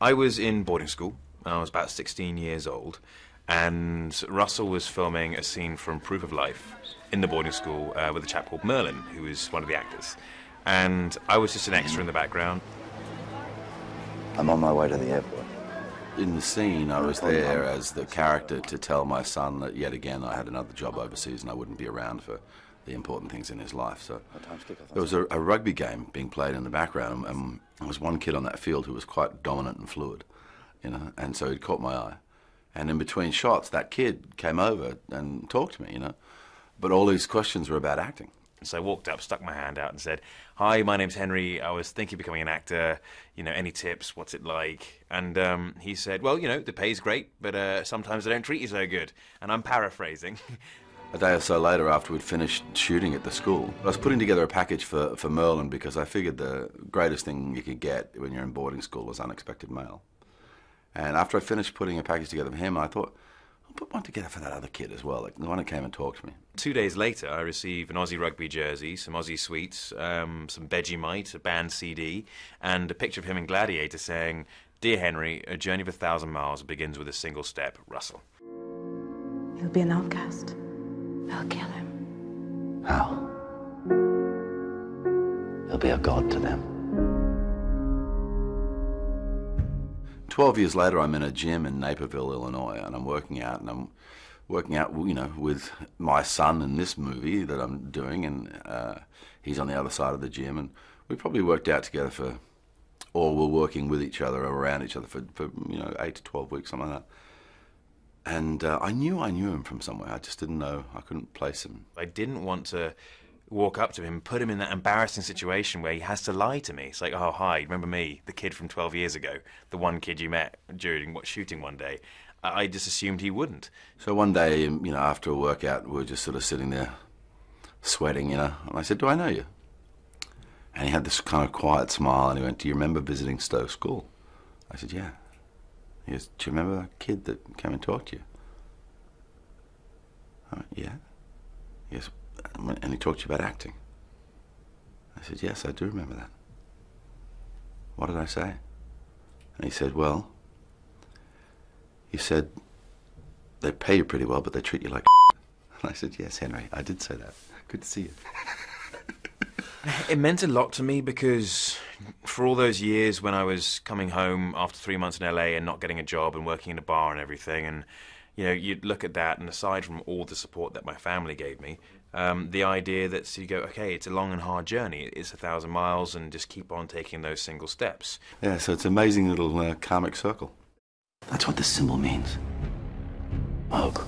I was in boarding school. I was about 16 years old, and Russell was filming a scene from Proof of Life in the boarding school with a chap called Merlin, who was one of the actors. And I was just an extra in the background. I'm on my way to the airport. In the scene, I was there as the character to tell my son that yet again I had another job overseas and I wouldn't be around for the important things in his life. So there was a rugby game being played in the background, and there was one kid on that field who was quite dominant and fluid, you know, and so it caught my eye. And in between shots, that kid came over and talked to me, you know, but all these questions were about acting. So I walked up, stuck my hand out and said, "Hi, my name's Henry. I was thinking of becoming an actor. You know, any tips? What's it like?" And he said, "Well, you know, the pay's great, but sometimes they don't treat you so good." And I'm paraphrasing. A day or so later, after we'd finished shooting at the school, I was putting together a package for Merlin because I figured the greatest thing you could get when you're in boarding school was unexpected mail. And after I finished putting a package together for him, I thought, I'll put one together for that other kid as well, like the one who came and talked to me. 2 days later, I received an Aussie rugby jersey, some Aussie sweets, some Vegemite, a band CD, and a picture of him in Gladiator saying, "Dear Henry, a journey of 1,000 miles begins with a single step, Russell." He'll be an outcast. They'll kill him. How? He'll be a god to them. 12 years later, I'm in a gym in Naperville, Illinois, and I'm working out, you know, with my son in this movie that I'm doing, and he's on the other side of the gym, and we probably worked out together or we're working with each other or around each other for you know, 8 to 12 weeks, something like that. And I knew him from somewhere. I just didn't know. I couldn't place him. I didn't want to walk up to him, put him in that embarrassing situation where he has to lie to me. It's like, "Oh, hi, remember me, the kid from 12 years ago, the one kid you met during shooting one day." I just assumed he wouldn't. So one day, you know, after a workout, we were just sort of sitting there, sweating, you know, and I said, "Do I know you?" And he had this kind of quiet smile, and he went, "Do you remember visiting Stowe School?" I said, "Yeah." He goes, "Do you remember that kid that came and talked to you?" I went, "Yeah." He goes, "And he talked to you about acting?" I said, "Yes, I do remember that." "What did I say?" And he said, "Well, you said they pay you pretty well, but they treat you like And I said, "Yes, Henry, I did say that. Good to see you." It meant a lot to me because for all those years when I was coming home after 3 months in LA and not getting a job and working in a bar and everything, and you know, you'd look at that, and aside from all the support that my family gave me, the idea that so you go, okay, it's a long and hard journey. It's 1,000 miles, and just keep on taking those single steps. Yeah, so it's an amazing little karmic circle. That's what this symbol means. Moog.